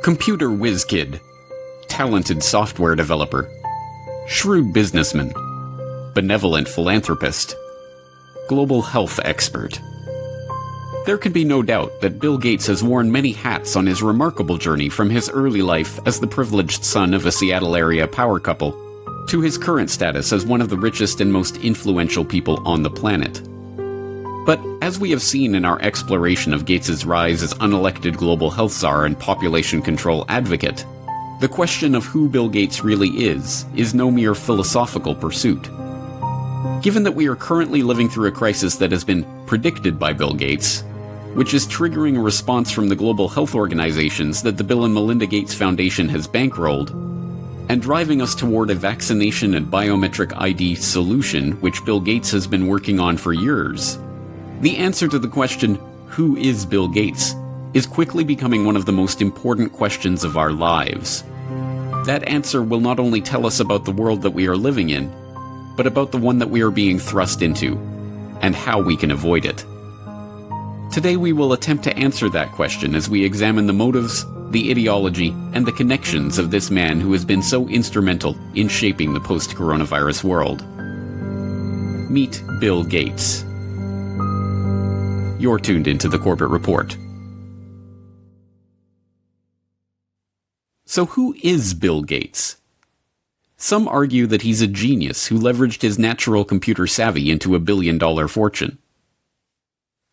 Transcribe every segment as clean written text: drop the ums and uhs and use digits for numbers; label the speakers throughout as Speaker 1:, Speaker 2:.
Speaker 1: Computer whiz kid, talented software developer, shrewd businessman, benevolent philanthropist, global health expert. There can be no doubt that Bill Gates has worn many hats on his remarkable journey from his early life as the privileged son of a Seattle area power couple to his current status as one of the richest and most influential people on the planet. But as we have seen in our exploration of Gates' rise as unelected global health czar and population control advocate, the question of who Bill Gates really is no mere philosophical pursuit. Given that we are currently living through a crisis that has been predicted by Bill Gates, which is triggering a response from the global health organizations that the Bill and Melinda Gates Foundation has bankrolled, and driving us toward a vaccination and biometric ID solution which Bill Gates has been working on for years, the answer to the question, who is Bill Gates, is quickly becoming one of the most important questions of our lives. That answer will not only tell us about the world that we are living in, but about the one that we are being thrust into, and how we can avoid it. Today we will attempt to answer that question as we examine the motives, the ideology, and the connections of this man who has been so instrumental in shaping the post-coronavirus world. Meet Bill Gates. You're tuned into the Corbett Report. So who is Bill Gates? Some argue that he's a genius who leveraged his natural computer savvy into a billion-dollar fortune.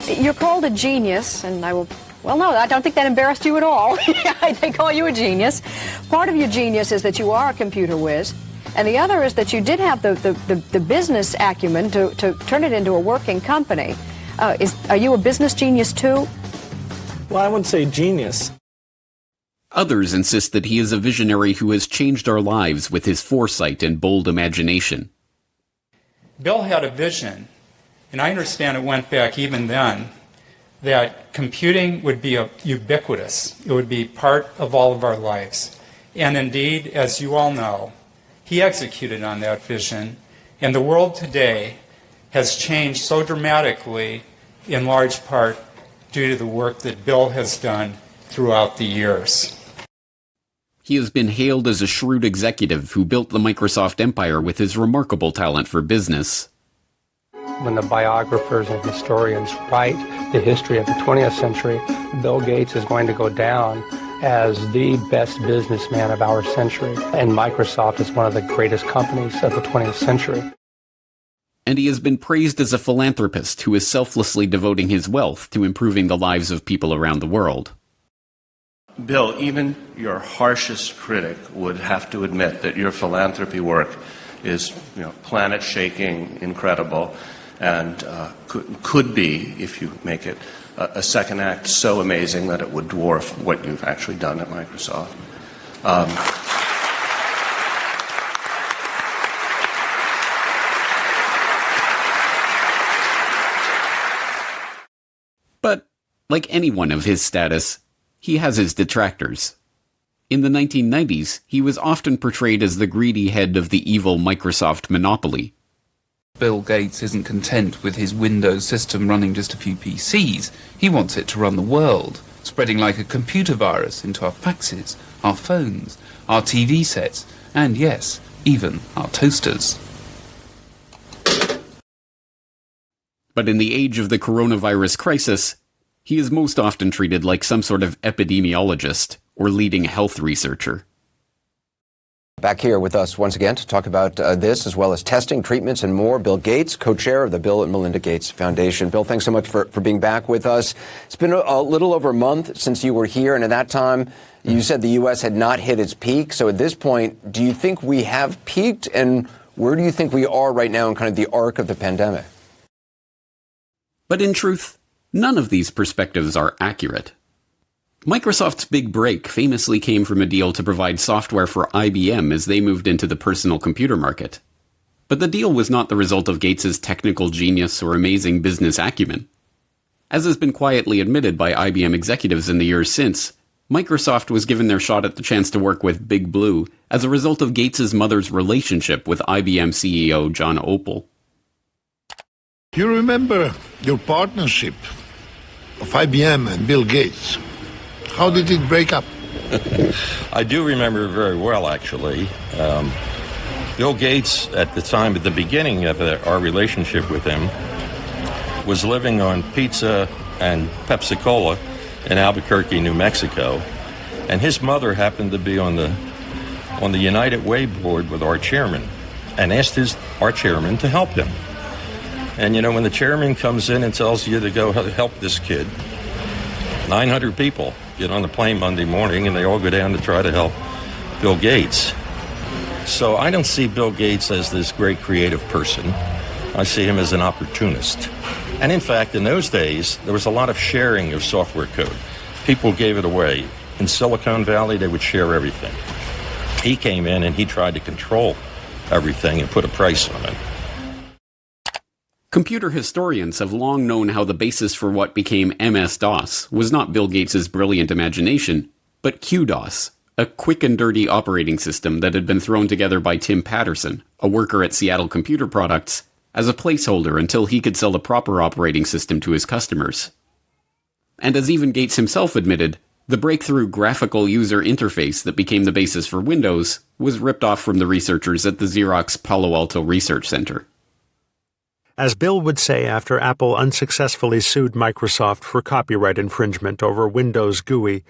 Speaker 2: You're called a genius, and well, no, I don't think that embarrassed you at all. They call you a genius. Part of your genius is that you are a computer whiz, and the other is that you did have the business acumen to turn it into a working company. Are you a business genius too?
Speaker 3: Well, I wouldn't say genius.
Speaker 1: Others insist that he is a visionary who has changed our lives with his foresight and bold imagination.
Speaker 4: Bill had a vision, and I understand it went back even then, that computing would be ubiquitous. It would be part of all of our lives. And indeed, as you all know, he executed on that vision, and the world today has changed so dramatically, in large part due to the work that Bill has done throughout the years.
Speaker 1: He has been hailed as a shrewd executive who built the Microsoft empire with his remarkable talent for business.
Speaker 5: When the biographers and historians write the history of the 20th century, Bill Gates is going to go down as the best businessman of our century, and Microsoft is one of the greatest companies of the 20th century.
Speaker 1: And he has been praised as a philanthropist who is selflessly devoting his wealth to improving the lives of people around the world.
Speaker 6: Bill, even your harshest critic would have to admit that your philanthropy work is, planet-shaking, incredible, and could be, if you make it a second act, so amazing that it would dwarf what you've actually done at Microsoft.
Speaker 1: But, like anyone of his status, he has his detractors. In the 1990s, he was often portrayed as the greedy head of the evil Microsoft monopoly.
Speaker 7: Bill Gates isn't content with his Windows system running just a few PCs. He wants it to run the world, spreading like a computer virus into our faxes, our phones, our TV sets, and yes, even our toasters.
Speaker 1: But in the age of the coronavirus crisis, he is most often treated like some sort of epidemiologist or leading health researcher.
Speaker 8: Back here with us once again to talk about this, as well as testing, treatments, and more, Bill Gates, co-chair of the Bill and Melinda Gates Foundation. Bill, thanks so much for being back with us. It's been a little over a month since you were here, and at that time, you said the U.S. had not hit its peak. So at this point, do you think we have peaked, and where do you think we are right now in kind of the arc of the pandemic?
Speaker 1: But in truth, none of these perspectives are accurate. Microsoft's big break famously came from a deal to provide software for IBM as they moved into the personal computer market. But the deal was not the result of Gates' technical genius or amazing business acumen. As has been quietly admitted by IBM executives in the years since, Microsoft was given their shot at the chance to work with Big Blue as a result of Gates' mother's relationship with IBM CEO John Opel.
Speaker 9: You remember your partnership of IBM and Bill Gates. How did it break up?
Speaker 10: I do remember very well, actually. Bill Gates, at the time, at the beginning of our relationship with him, was living on pizza and Pepsi-Cola in Albuquerque, New Mexico. And his mother happened to be on the United Way board with our chairman and asked our chairman to help him. And, when the chairman comes in and tells you to go help this kid, 900 people get on the plane Monday morning and they all go down to try to help Bill Gates. So I don't see Bill Gates as this great creative person. I see him as an opportunist. And in fact, in those days, there was a lot of sharing of software code. People gave it away. In Silicon Valley, they would share everything. He came in and he tried to control everything and put a price on it.
Speaker 1: Computer historians have long known how the basis for what became MS-DOS was not Bill Gates' brilliant imagination, but QDOS, a quick and dirty operating system that had been thrown together by Tim Patterson, a worker at Seattle Computer Products, as a placeholder until he could sell a proper operating system to his customers. And as even Gates himself admitted, the breakthrough graphical user interface that became the basis for Windows was ripped off from the researchers at the Xerox Palo Alto Research Center.
Speaker 11: As Bill would say after Apple unsuccessfully sued Microsoft for copyright infringement over Windows GUI,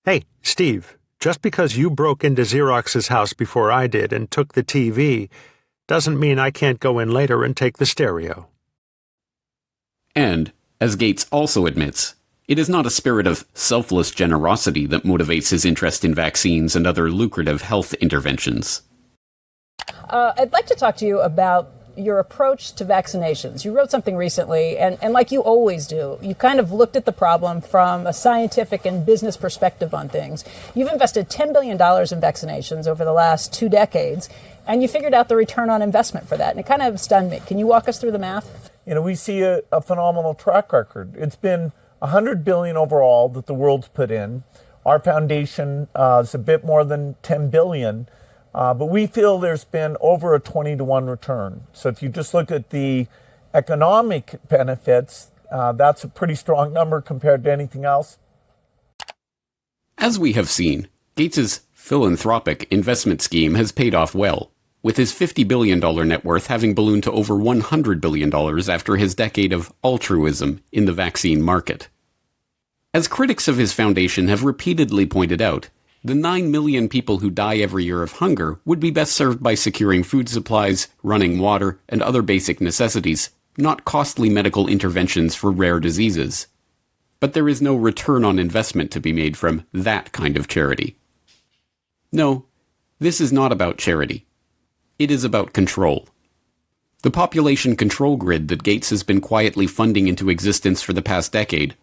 Speaker 11: "Hey, Steve, just because you broke into Xerox's house before I did and took the TV doesn't mean I can't go in later and take the stereo."
Speaker 1: And, as Gates also admits, it is not a spirit of selfless generosity that motivates his interest in vaccines and other lucrative health interventions.
Speaker 12: I'd like to talk to you about your approach to vaccinations. You wrote something recently, and like you always do, you kind of looked at the problem from a scientific and business perspective on things. You've invested $10 billion in vaccinations over the last 2 decades, and you figured out the return on investment for that, and it kind of stunned me. Can you walk us through the math?
Speaker 13: We see a phenomenal track record. It's been $100 billion overall that the world's put in. Our foundation is a bit more than $10 billion. But we feel there's been over a 20-to-1 return. So if you just look at the economic benefits, that's a pretty strong number compared to anything else.
Speaker 1: As we have seen, Gates's philanthropic investment scheme has paid off well, with his $50 billion net worth having ballooned to over $100 billion after his decade of altruism in the vaccine market. As critics of his foundation have repeatedly pointed out, the 9 million people who die every year of hunger would be best served by securing food supplies, running water, and other basic necessities, not costly medical interventions for rare diseases. But there is no return on investment to be made from that kind of charity. No, this is not about charity. It is about control. The population control grid that Gates has been quietly funding into existence for the past decade,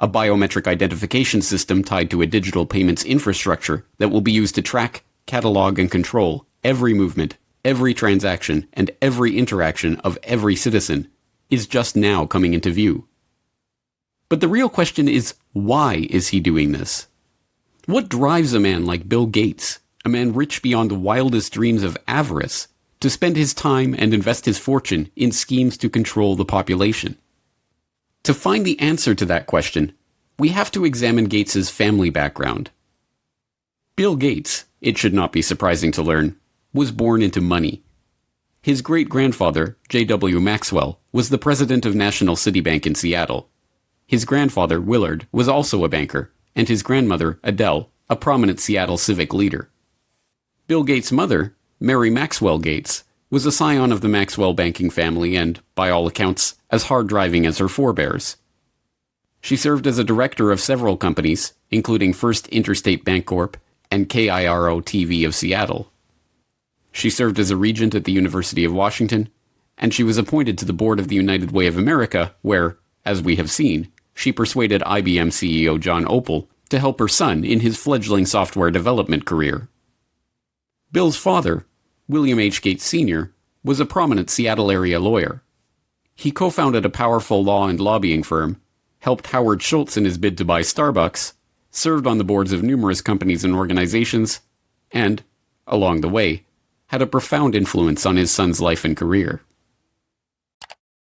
Speaker 1: a biometric identification system tied to a digital payments infrastructure that will be used to track, catalog, and control every movement, every transaction, and every interaction of every citizen, is just now coming into view. But the real question is, why is he doing this? What drives a man like Bill Gates, a man rich beyond the wildest dreams of avarice, to spend his time and invest his fortune in schemes to control the population? To find the answer to that question, we have to examine Gates's family background. Bill Gates, it should not be surprising to learn, was born into money. His great-grandfather, J.W. Maxwell, was the president of National City Bank in Seattle. His grandfather, Willard, was also a banker, and his grandmother, Adele, a prominent Seattle civic leader. Bill Gates' mother, Mary Maxwell Gates, was a scion of the Maxwell banking family and, by all accounts, as hard-driving as her forebears. She served as a director of several companies, including First Interstate Bancorp and KIRO-TV of Seattle. She served as a regent at the University of Washington, and she was appointed to the board of the United Way of America, where, as we have seen, she persuaded IBM CEO John Opel to help her son in his fledgling software development career. Bill's father, William H. Gates Sr., was a prominent Seattle area lawyer. He co-founded a powerful law and lobbying firm, helped Howard Schultz in his bid to buy Starbucks, served on the boards of numerous companies and organizations, and, along the way, had a profound influence on his son's life and career.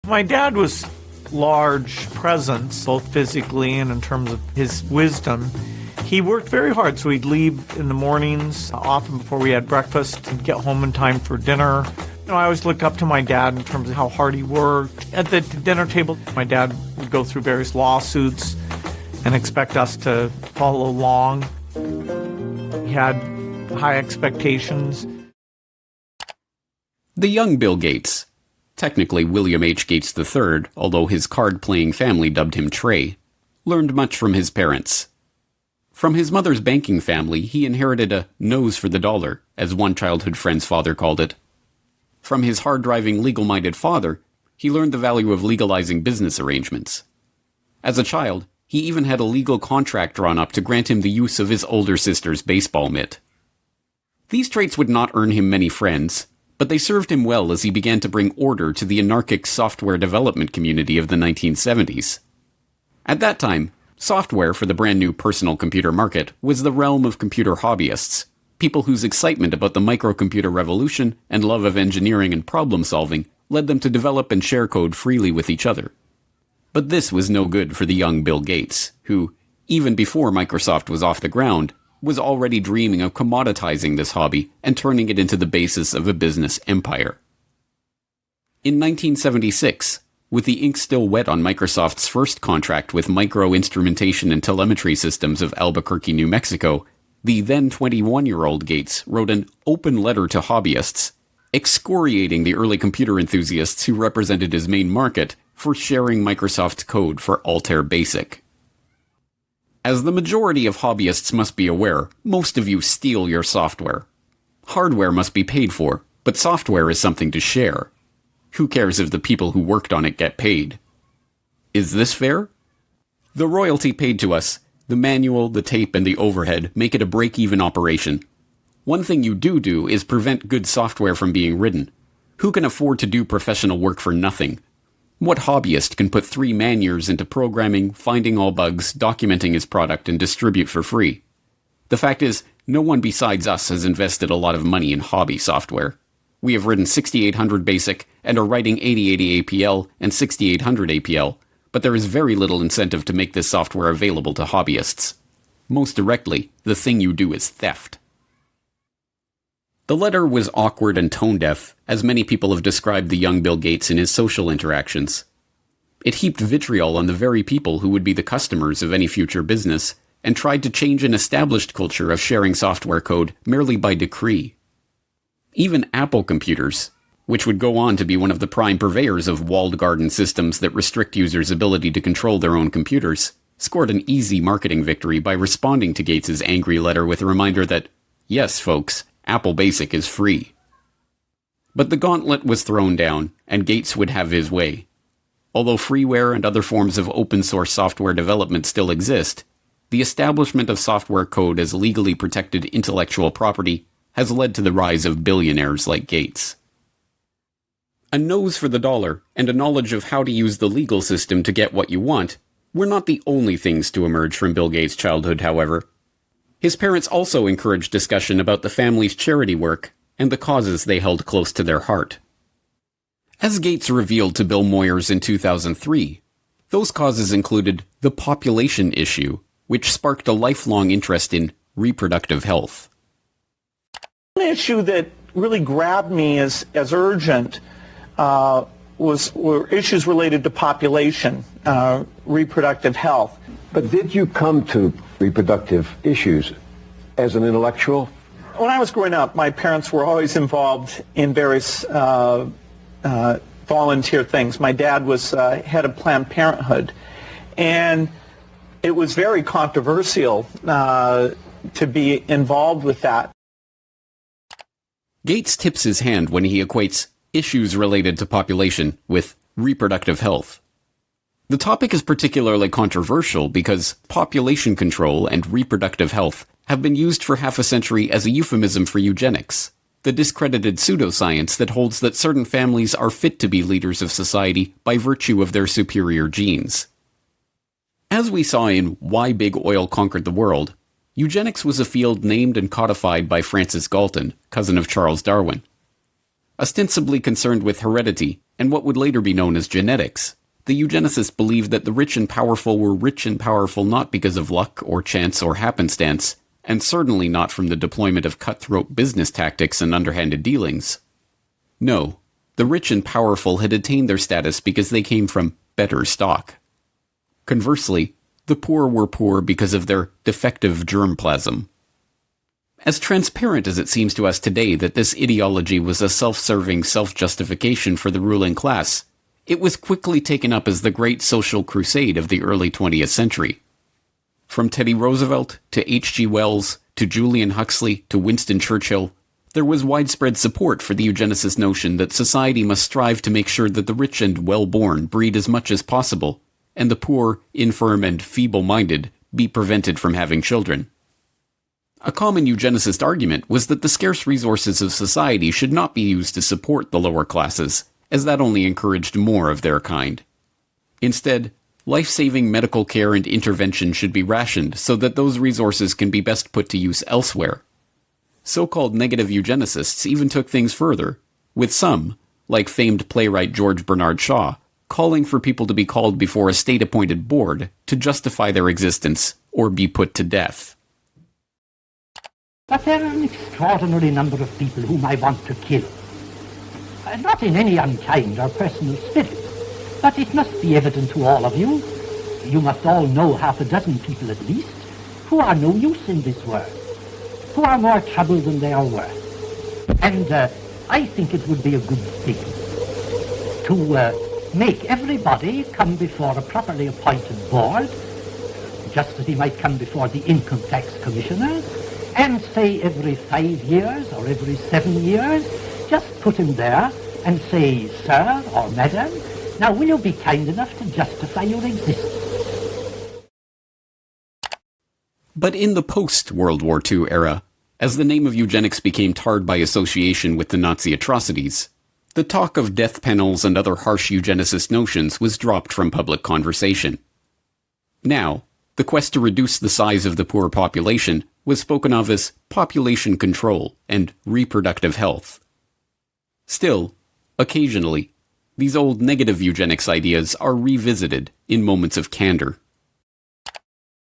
Speaker 13: My dad was large presence, both physically and in terms of his wisdom. He worked very hard, so he'd leave in the mornings, often before we had breakfast, and get home in time for dinner. I always looked up to my dad in terms of how hard he worked. At the dinner table, my dad would go through various lawsuits and expect us to follow along. He had high expectations.
Speaker 1: The young Bill Gates, technically William H. Gates III, although his card-playing family dubbed him Trey, learned much from his parents. From his mother's banking family, he inherited a nose for the dollar, as one childhood friend's father called it. From his hard-driving, legal-minded father, he learned the value of legalizing business arrangements. As a child, he even had a legal contract drawn up to grant him the use of his older sister's baseball mitt. These traits would not earn him many friends, but they served him well as he began to bring order to the anarchic software development community of the 1970s. At that time, software for the brand new personal computer market was the realm of computer hobbyists, people whose excitement about the microcomputer revolution and love of engineering and problem-solving led them to develop and share code freely with each other. But this was no good for the young Bill Gates, who, even before Microsoft was off the ground, was already dreaming of commoditizing this hobby and turning it into the basis of a business empire. In 1976, with the ink still wet on Microsoft's first contract with Micro Instrumentation and Telemetry Systems of Albuquerque, New Mexico, the then 21-year-old Gates wrote an open letter to hobbyists, excoriating the early computer enthusiasts who represented his main market for sharing Microsoft code for Altair Basic. As the majority of hobbyists must be aware, most of you steal your software. Hardware must be paid for, but software is something to share. Who cares if the people who worked on it get paid? Is this fair? The royalty paid to us, the manual, the tape, and the overhead make it a break-even operation. One thing you do is prevent good software from being written. Who can afford to do professional work for nothing? What hobbyist can put 3 man-years into programming, finding all bugs, documenting his product, and distribute for free? The fact is, no one besides us has invested a lot of money in hobby software. We have written 6800 BASIC and are writing 8080 APL and 6800 APL, but there is very little incentive to make this software available to hobbyists. Most directly, the thing you do is theft. The letter was awkward and tone-deaf, as many people have described the young Bill Gates in his social interactions. It heaped vitriol on the very people who would be the customers of any future business, and tried to change an established culture of sharing software code merely by decree. Even Apple computers, which would go on to be one of the prime purveyors of walled garden systems that restrict users' ability to control their own computers, scored an easy marketing victory by responding to Gates' angry letter with a reminder that, yes, folks, Apple Basic is free. But the gauntlet was thrown down, and Gates would have his way. Although freeware and other forms of open-source software development still exist, the establishment of software code as legally protected intellectual property has led to the rise of billionaires like Gates. A nose for the dollar and a knowledge of how to use the legal system to get what you want were not the only things to emerge from Bill Gates' childhood, however. His parents also encouraged discussion about the family's charity work and the causes they held close to their heart. As Gates revealed to Bill Moyers in 2003, those causes included the population issue, which sparked a lifelong interest in reproductive health.
Speaker 13: One issue that really grabbed me as urgent were issues related to population, reproductive health.
Speaker 14: But did you come to reproductive issues as an intellectual?
Speaker 13: When I was growing up, my parents were always involved in various volunteer things. My dad was head of Planned Parenthood, and it was very controversial to be involved with that.
Speaker 1: Gates tips his hand when he equates issues related to population with reproductive health. The topic is particularly controversial because population control and reproductive health have been used for half a century as a euphemism for eugenics, the discredited pseudoscience that holds that certain families are fit to be leaders of society by virtue of their superior genes. As we saw in Why Big Oil Conquered the World, eugenics was a field named and codified by Francis Galton, cousin of Charles Darwin. Ostensibly concerned with heredity and what would later be known as genetics, the eugenicists believed that the rich and powerful were rich and powerful not because of luck or chance or happenstance, and certainly not from the deployment of cutthroat business tactics and underhanded dealings. No, the rich and powerful had attained their status because they came from better stock. Conversely, the poor were poor because of their defective germplasm. As transparent as it seems to us today that this ideology was a self-serving self-justification for the ruling class, it was quickly taken up as the great social crusade of the early 20th century. From Teddy Roosevelt to H.G. Wells to Julian Huxley to Winston Churchill, there was widespread support for the eugenicist notion that society must strive to make sure that the rich and well-born breed as much as possible, and the poor, infirm, and feeble-minded be prevented from having children. A common eugenicist argument was that the scarce resources of society should not be used to support the lower classes, as that only encouraged more of their kind. Instead, life-saving medical care and intervention should be rationed so that those resources can be best put to use elsewhere. So-called negative eugenicists even took things further, with some, like famed playwright George Bernard Shaw, calling for people to be called before a state-appointed board to justify their existence or be put to death.
Speaker 15: But there are an extraordinary number of people whom I want to kill. Not in any unkind or personal spirit, but it must be evident to all of you, you must all know half a dozen people at least, who are no use in this world, who are more trouble than they are worth. And I think it would be a good thing to make everybody come before a properly appointed board, just as he might come before the income tax commissioners, and say every 5 years or every 7 years, just put him there and say, sir or madam, now will you be kind enough to justify your existence?
Speaker 1: But in the post-World War II era, as the name of eugenics became tarred by association with the Nazi atrocities, the talk of death panels and other harsh eugenicist notions was dropped from public conversation. Now, the quest to reduce the size of the poor population was spoken of as population control and reproductive health. Still, occasionally, these old negative eugenics ideas are revisited in moments of candor.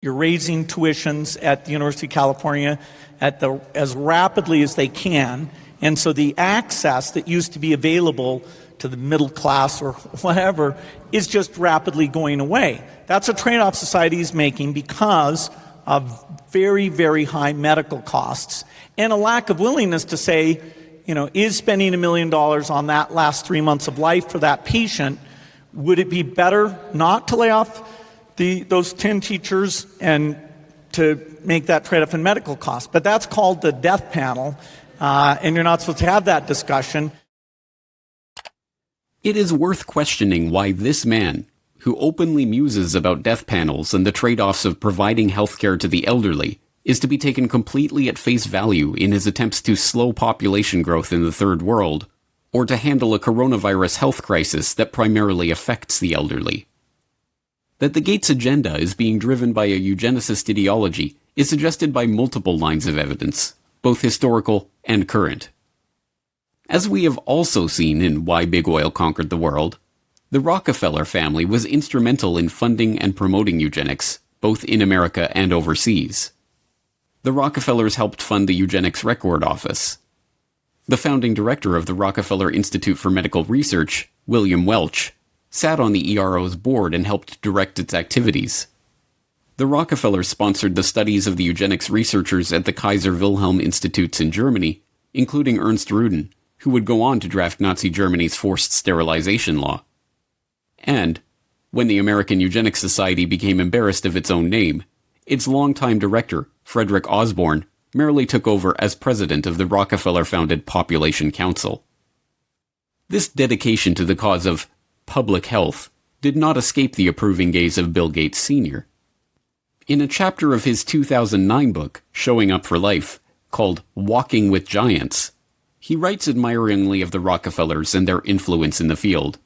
Speaker 13: You're raising tuitions at the University of California as rapidly as they can, and so the access that used to be available to the middle class or whatever is just rapidly going away. That's a trade-off society is making because of very, very high medical costs and a lack of willingness to say, is spending $1 million on that last 3 months of life for that patient, would it be better not to lay off those 10 teachers and to make that trade-off in medical costs? But that's called the death panel, and you're not supposed to have that discussion.
Speaker 1: It is worth questioning why this man, who openly muses about death panels and the trade-offs of providing health care to the elderly, is to be taken completely at face value in his attempts to slow population growth in the Third World, or to handle a coronavirus health crisis that primarily affects the elderly. That the Gates agenda is being driven by a eugenicist ideology is suggested by multiple lines of evidence, both historical and current. As we have also seen in Why Big Oil Conquered the World, the Rockefeller family was instrumental in funding and promoting eugenics, both in America and overseas. The Rockefellers helped fund the Eugenics Record Office. The founding director of the Rockefeller Institute for Medical Research, William Welch, sat on the ERO's board and helped direct its activities. The Rockefellers sponsored the studies of the eugenics researchers at the Kaiser Wilhelm Institutes in Germany, including Ernst Rudin, who would go on to draft Nazi Germany's forced sterilization law. And, when the American Eugenics Society became embarrassed of its own name, its longtime director, Frederick Osborne, merely took over as president of the Rockefeller-founded Population Council. This dedication to the cause of public health did not escape the approving gaze of Bill Gates Sr. In a chapter of his 2009 book, Showing Up for Life, called Walking with Giants, he writes admiringly of the Rockefellers and their influence in the field.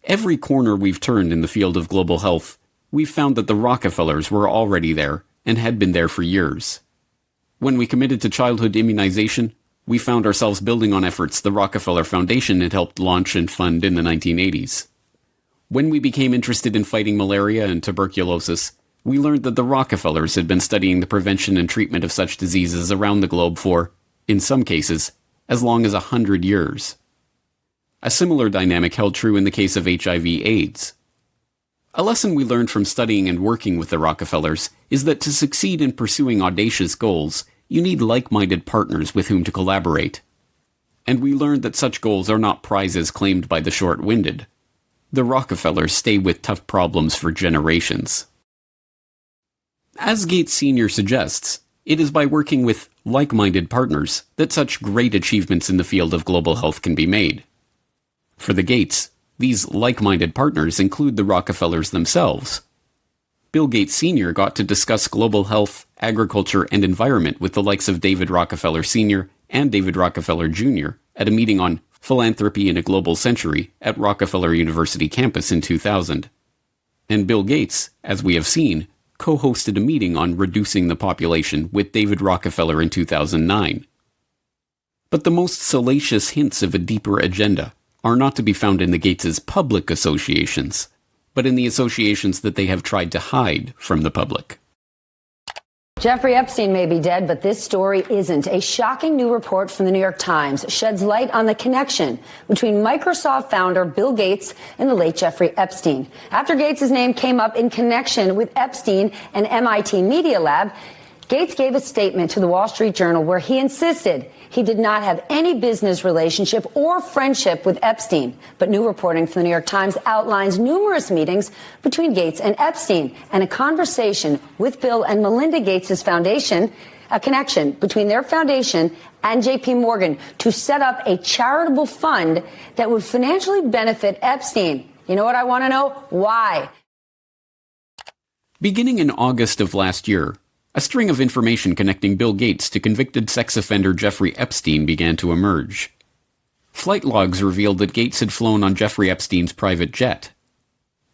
Speaker 1: Every corner we've turned in the field of global health, we've found that the Rockefellers were already there and had been there for years. When we committed to childhood immunization, we found ourselves building on efforts the Rockefeller Foundation had helped launch and fund in the 1980s. When we became interested in fighting malaria and tuberculosis, we learned that the Rockefellers had been studying the prevention and treatment of such diseases around the globe for, in some cases, as long as 100 years. A similar dynamic held true in the case of HIV/AIDS. A lesson we learned from studying and working with the Rockefellers is that to succeed in pursuing audacious goals, you need like-minded partners with whom to collaborate. And we learned that such goals are not prizes claimed by the short-winded. The Rockefellers stay with tough problems for generations. As Gates Sr. suggests, it is by working with like-minded partners that such great achievements in the field of global health can be made. For the Gates, these like-minded partners include the Rockefellers themselves. Bill Gates Sr. got to discuss global health, agriculture, and environment with the likes of David Rockefeller Sr. and David Rockefeller Jr. at a meeting on Philanthropy in a Global Century at Rockefeller University campus in 2000. And Bill Gates, as we have seen, co-hosted a meeting on reducing the population with David Rockefeller in 2009. But the most salacious hints of a deeper agenda are not to be found in the Gates' public associations, but in the associations that they have tried to hide from the public.
Speaker 16: Jeffrey Epstein may be dead, but this story isn't. A shocking new report from the New York Times sheds light on the connection between Microsoft founder Bill Gates and the late Jeffrey Epstein. After Gates' name came up in connection with Epstein and MIT Media Lab, Gates gave a statement to the Wall Street Journal where he insisted he did not have any business relationship or friendship with Epstein. But new reporting from the New York Times outlines numerous meetings between Gates and Epstein and a conversation with Bill and Melinda Gates' foundation, a connection between their foundation and JP Morgan to set up a charitable fund that would financially benefit Epstein. You know what I want to know? Why?
Speaker 1: Beginning in August of last year, a string of information connecting Bill Gates to convicted sex offender Jeffrey Epstein began to emerge. Flight logs revealed that Gates had flown on Jeffrey Epstein's private jet.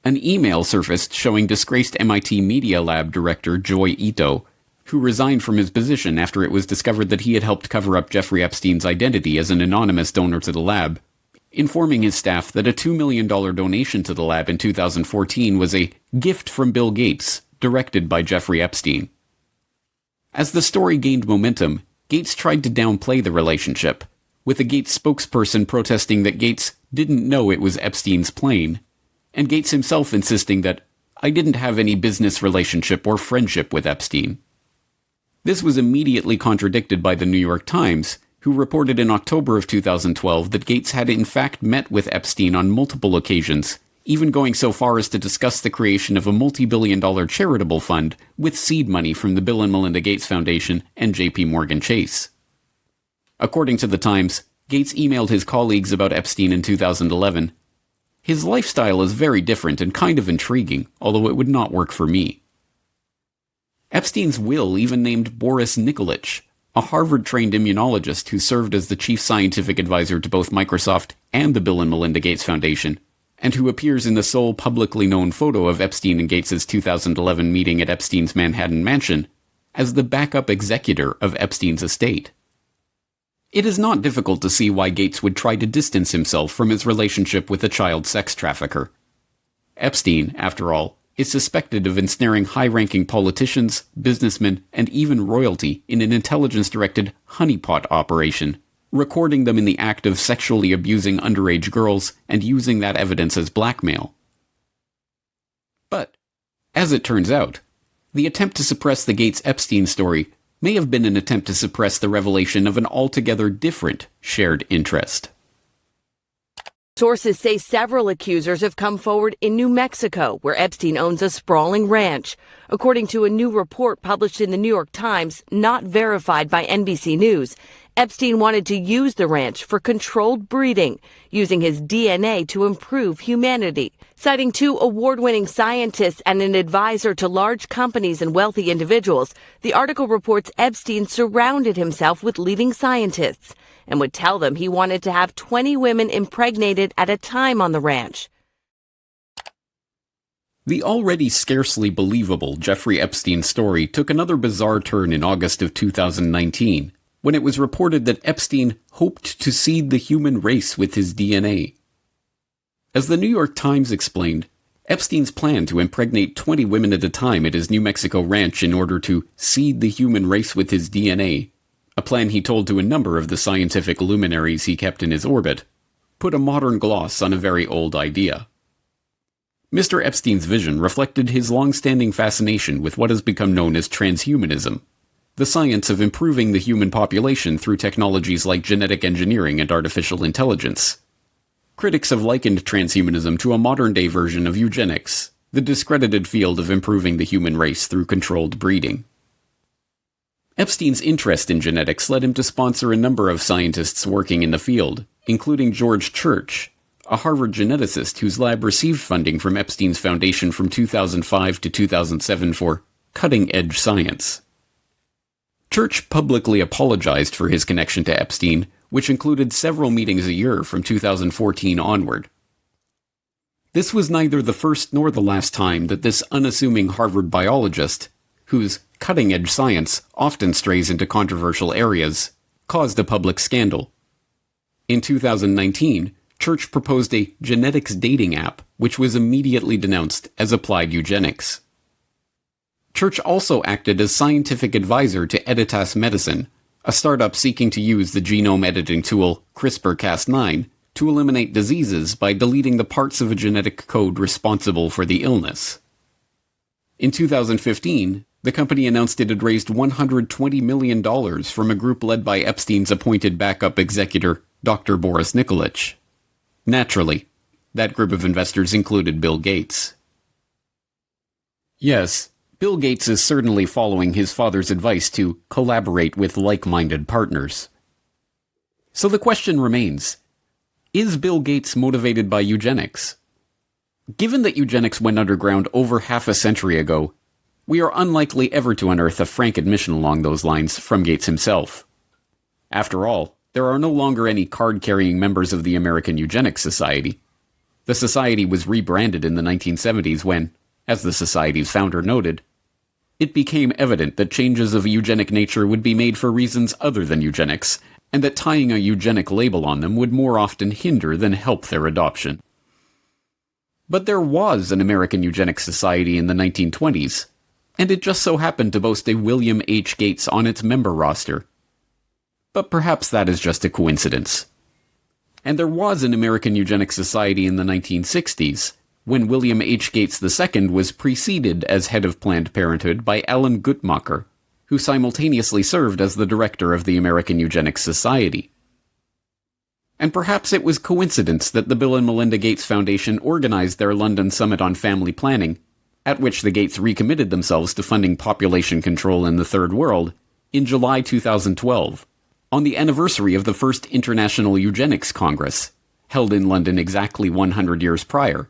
Speaker 1: An email surfaced showing disgraced MIT Media Lab director Joy Ito, who resigned from his position after it was discovered that he had helped cover up Jeffrey Epstein's identity as an anonymous donor to the lab, informing his staff that a $2 million donation to the lab in 2014 was a gift from Bill Gates, directed by Jeffrey Epstein. As the story gained momentum, Gates tried to downplay the relationship, with a Gates spokesperson protesting that Gates didn't know it was Epstein's plane, and Gates himself insisting that, "I didn't have any business relationship or friendship with Epstein." This was immediately contradicted by the New York Times, who reported in October of 2012 that Gates had in fact met with Epstein on multiple occasions, even going so far as to discuss the creation of a multi-billion-dollar charitable fund with seed money from the Bill and Melinda Gates Foundation and JP Morgan Chase. According to the Times, Gates emailed his colleagues about Epstein in 2011. "His lifestyle is very different and kind of intriguing, although it would not work for me." Epstein's will even named Boris Nikolic, a Harvard-trained immunologist who served as the chief scientific advisor to both Microsoft and the Bill and Melinda Gates Foundation, and who appears in the sole publicly known photo of Epstein and Gates' 2011 meeting at Epstein's Manhattan mansion, as the backup executor of Epstein's estate. It is not difficult to see why Gates would try to distance himself from his relationship with a child sex trafficker. Epstein, after all, is suspected of ensnaring high-ranking politicians, businessmen, and even royalty in an intelligence-directed honeypot operation, recording them in the act of sexually abusing underage girls and using that evidence as blackmail. But, as it turns out, the attempt to suppress the Gates-Epstein story may have been an attempt to suppress the revelation of an altogether different shared interest.
Speaker 17: Sources say several accusers have come forward in New Mexico, where Epstein owns a sprawling ranch. According to a new report published in the New York Times, not verified by NBC News, Epstein wanted to use the ranch for controlled breeding, using his DNA to improve humanity. Citing 2 award-winning scientists and an advisor to large companies and wealthy individuals, the article reports Epstein surrounded himself with leading scientists and would tell them he wanted to have 20 women impregnated at a time on the ranch.
Speaker 1: The already scarcely believable Jeffrey Epstein story took another bizarre turn in August of 2019, when it was reported that Epstein hoped to seed the human race with his DNA. As the New York Times explained, Epstein's plan to impregnate 20 women at a time at his New Mexico ranch in order to seed the human race with his DNA, a plan he told to a number of the scientific luminaries he kept in his orbit, put a modern gloss on a very old idea. Mr. Epstein's vision reflected his long-standing fascination with what has become known as transhumanism, the science of improving the human population through technologies like genetic engineering and artificial intelligence. Critics have likened transhumanism to a modern-day version of eugenics, the discredited field of improving the human race through controlled breeding. Epstein's interest in genetics led him to sponsor a number of scientists working in the field, including George Church, a Harvard geneticist whose lab received funding from Epstein's foundation from 2005 to 2007 for cutting-edge science. Church publicly apologized for his connection to Epstein, which included several meetings a year from 2014 onward. This was neither the first nor the last time that this unassuming Harvard biologist, whose cutting-edge science often strays into controversial areas, caused a public scandal. In 2019, Church proposed a genetics dating app, which was immediately denounced as applied eugenics. Church also acted as scientific advisor to Editas Medicine, a startup seeking to use the genome editing tool CRISPR-Cas9 to eliminate diseases by deleting the parts of a genetic code responsible for the illness. In 2015, the company announced it had raised $120 million from a group led by Epstein's appointed backup executor, Dr. Boris Nikolic. Naturally, that group of investors included Bill Gates. Yes, Bill Gates is certainly following his father's advice to collaborate with like-minded partners. So the question remains, is Bill Gates motivated by eugenics? Given that eugenics went underground over half a century ago, we are unlikely ever to unearth a frank admission along those lines from Gates himself. After all, there are no longer any card-carrying members of the American Eugenics Society. The society was rebranded in the 1970s when, as the society's founder noted, it became evident that changes of a eugenic nature would be made for reasons other than eugenics, and that tying a eugenic label on them would more often hinder than help their adoption. But there was an American Eugenics Society in the 1920s, and it just so happened to boast a William H. Gates on its member roster. But perhaps that is just a coincidence. And there was an American Eugenics Society in the 1960s, when William H. Gates II was preceded as head of Planned Parenthood by Alan Guttmacher, who simultaneously served as the director of the American Eugenics Society. And perhaps it was coincidence that the Bill and Melinda Gates Foundation organized their London Summit on Family Planning, at which the Gates recommitted themselves to funding population control in the Third World, in July 2012, on the anniversary of the first International Eugenics Congress, held in London exactly 100 years prior.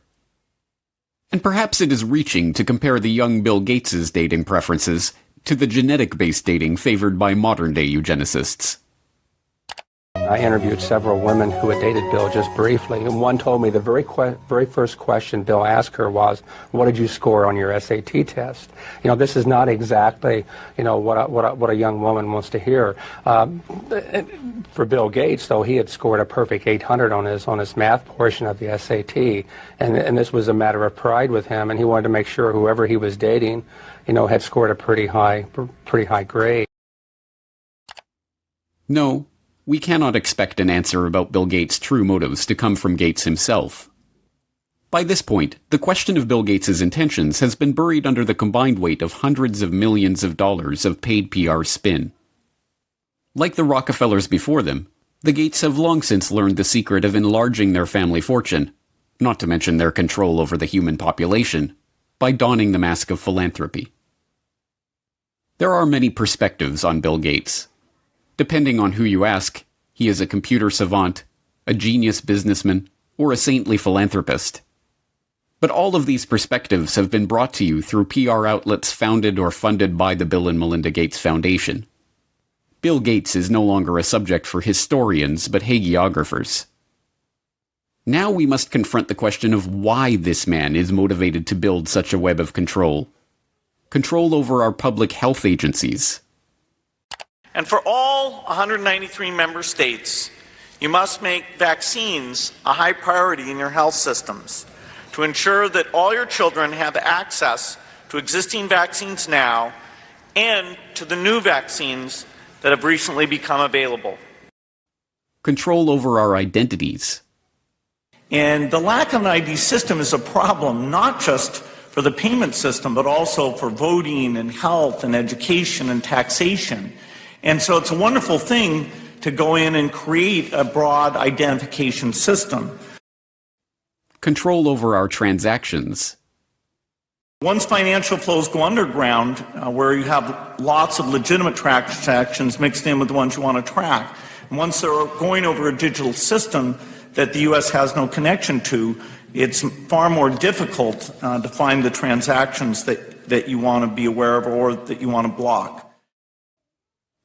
Speaker 1: And perhaps it is reaching to compare the young Bill Gates' dating preferences to the genetic-based dating favored by modern-day eugenicists.
Speaker 5: I interviewed several women who had dated Bill just briefly, and one told me the very first question Bill asked her was, "What did you score on your SAT test?" You know, this is not exactly, you know, what a young woman wants to hear. For Bill Gates, though, he had scored a perfect 800 on his math portion of the SAT, and this was a matter of pride with him, and he wanted to make sure whoever he was dating, you know, had scored a pretty high grade.
Speaker 1: No, we cannot expect an answer about Bill Gates' true motives to come from Gates himself. By this point, the question of Bill Gates' intentions has been buried under the combined weight of hundreds of millions of dollars of paid PR spin. Like the Rockefellers before them, the Gates have long since learned the secret of enlarging their family fortune, not to mention their control over the human population, by donning the mask of philanthropy. There are many perspectives on Bill Gates. Depending on who you ask, he is a computer savant, a genius businessman, or a saintly philanthropist. But all of these perspectives have been brought to you through PR outlets founded or funded by the Bill and Melinda Gates Foundation. Bill Gates is no longer a subject for historians but hagiographers. Now we must confront the question of why this man is motivated to build such a web of control. Control over our public health agencies.
Speaker 18: And for all 193 member states,
Speaker 13: You must make vaccines a high priority in your health systems to ensure that all your children have access to existing vaccines now and to the new vaccines that have recently become available.
Speaker 1: Control over our identities.
Speaker 13: And the lack of an ID system is a problem, not just for the payment system, but also for voting and health and education and taxation. And so it's a wonderful thing to go in and create a broad identification system.
Speaker 1: Control over our transactions.
Speaker 13: Once financial flows go underground, where you have lots of legitimate transactions mixed in with the ones you want to track, and once they're going over a digital system that the U.S. has no connection to, it's far more difficult to find the transactions that you want to be aware of or that you want to block.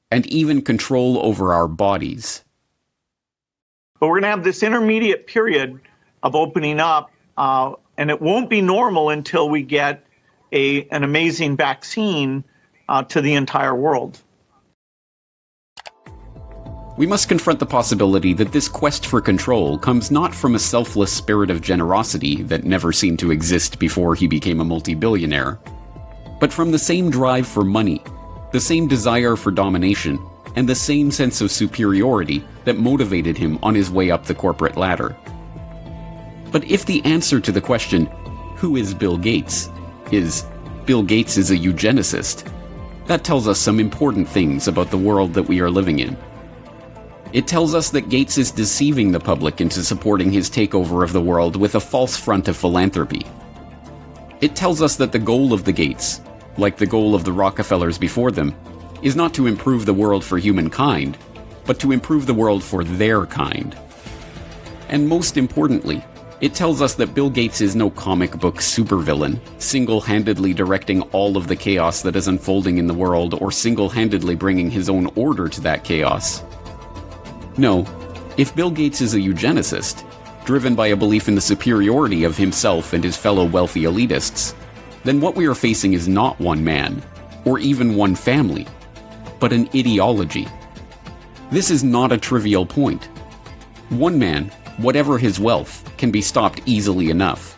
Speaker 1: And even control over our bodies.
Speaker 13: But we're going to have this intermediate period of opening up, and it won't be normal until we get an amazing vaccine to the entire world.
Speaker 1: We must confront the possibility that this quest for control comes not from a selfless spirit of generosity that never seemed to exist before he became a multi-billionaire, but from the same drive for money, the same desire for domination, and the same sense of superiority that motivated him on his way up the corporate ladder. But if the answer to the question, who is Bill Gates, is Bill Gates is a eugenicist, that tells us some important things about the world that we are living in. It tells us that Gates is deceiving the public into supporting his takeover of the world with a false front of philanthropy. It tells us that the goal of the Gates, like the goal of the Rockefellers before them, is not to improve the world for humankind, but to improve the world for their kind. And most importantly, it tells us that Bill Gates is no comic book supervillain, single-handedly directing all of the chaos that is unfolding in the world or single-handedly bringing his own order to that chaos. No, if Bill Gates is a eugenicist, driven by a belief in the superiority of himself and his fellow wealthy elitists, then what we are facing is not one man, or even one family, but an ideology. This is not a trivial point. One man, whatever his wealth, can be stopped easily enough.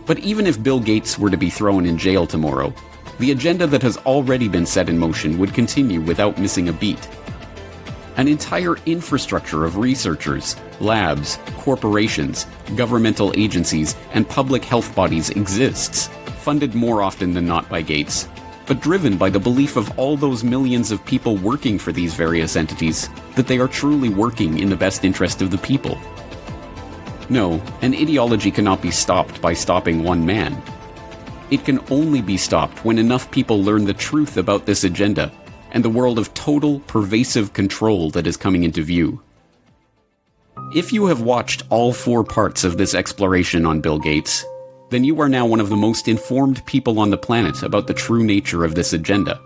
Speaker 1: But even if Bill Gates were to be thrown in jail tomorrow, the agenda that has already been set in motion would continue without missing a beat. An entire infrastructure of researchers, labs, corporations, governmental agencies, and public health bodies exists, funded more often than not by Gates, but driven by the belief of all those millions of people working for these various entities that they are truly working in the best interest of the people. No, an ideology cannot be stopped by stopping one man. It can only be stopped when enough people learn the truth about this agenda and the world of total, pervasive control that is coming into view. If you have watched all 4 parts of this exploration on Bill Gates, then you are now one of the most informed people on the planet about the true nature of this agenda.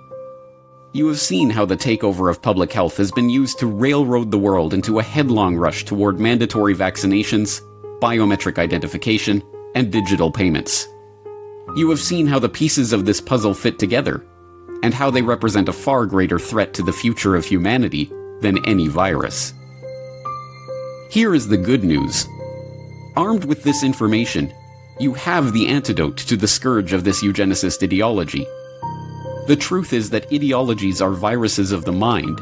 Speaker 1: You have seen how the takeover of public health has been used to railroad the world into a headlong rush toward mandatory vaccinations, biometric identification, and digital payments. You have seen how the pieces of this puzzle fit together, and how they represent a far greater threat to the future of humanity than any virus. Here is the good news. Armed with this information, you have the antidote to the scourge of this eugenicist ideology. The truth is that ideologies are viruses of the mind.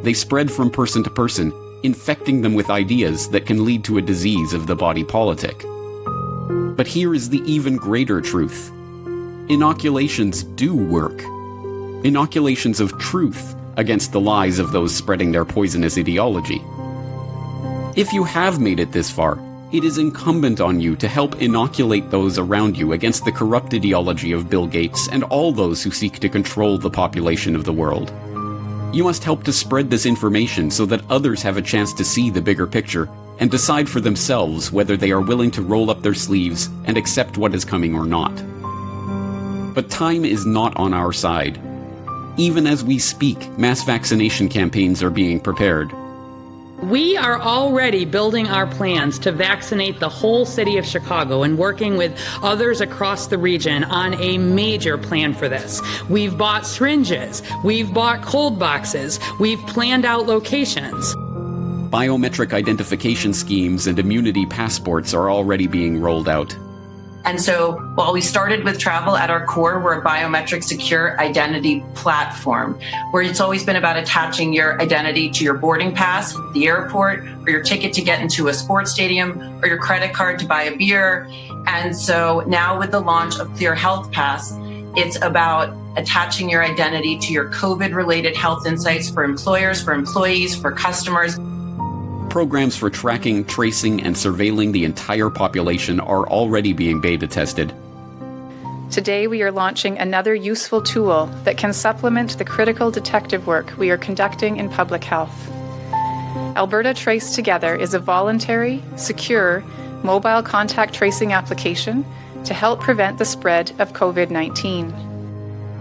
Speaker 1: They spread from person to person, infecting them with ideas that can lead to a disease of the body politic. But here is the even greater truth. Inoculations do work. Inoculations of truth against the lies of those spreading their poisonous ideology. If you have made it this far, it is incumbent on you to help inoculate those around you against the corrupt ideology of Bill Gates and all those who seek to control the population of the world. You must help to spread this information so that others have a chance to see the bigger picture and decide for themselves whether they are willing to roll up their sleeves and accept what is coming or not. But time is not on our side. Even as we speak, mass vaccination campaigns are being prepared.
Speaker 18: We are already building our plans to vaccinate the whole city of Chicago and working with others across the region on a major plan for this. We've bought syringes, we've bought cold boxes, we've planned out locations.
Speaker 1: Biometric identification schemes and immunity passports are already being rolled out.
Speaker 19: And so while we started with travel at our core, we're a biometric secure identity platform where it's always been about attaching your identity to your boarding pass at the airport, or your ticket to get into a sports stadium, or your credit card to buy a beer. And so now with the launch of Clear Health Pass, it's about attaching your identity to your COVID-related health insights for employers, for employees, for customers.
Speaker 1: Programs for tracking, tracing, and surveilling the entire population are already being beta tested.
Speaker 20: Today we are launching another useful tool that can supplement the critical detective work we are conducting in public health. Alberta Trace Together is a voluntary, secure, mobile contact tracing application to help prevent the spread of COVID-19.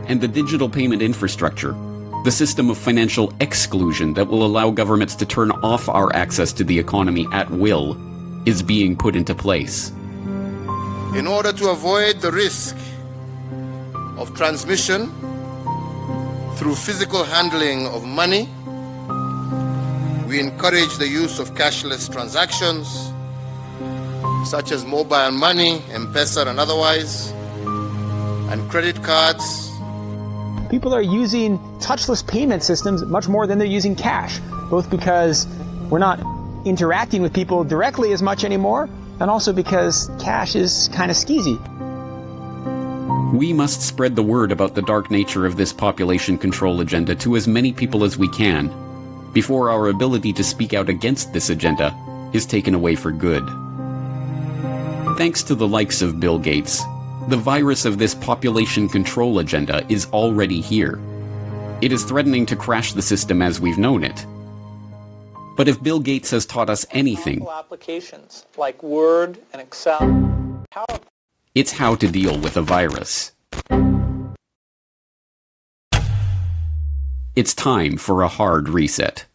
Speaker 1: And the digital payment infrastructure, the system of financial exclusion that will allow governments to turn off our access to the economy at will, is being put into place.
Speaker 21: In order to avoid the risk of transmission through physical handling of money, we encourage the use of cashless transactions, such as mobile money, M-Pesa and otherwise, and credit cards.
Speaker 22: People are using touchless payment systems much more than they're using cash, both because we're not interacting with people directly as much anymore, and also because cash is kind of skeezy.
Speaker 1: We must spread the word about the dark nature of this population control agenda to as many people as we can, before our ability to speak out against this agenda is taken away for good. Thanks to the likes of Bill Gates, the virus of this population control agenda is already here. It is threatening to crash the system as we've known it. But if Bill Gates has taught us anything,
Speaker 3: Applications like Word and Excel.
Speaker 1: it's how to deal with a virus. It's time for a hard reset.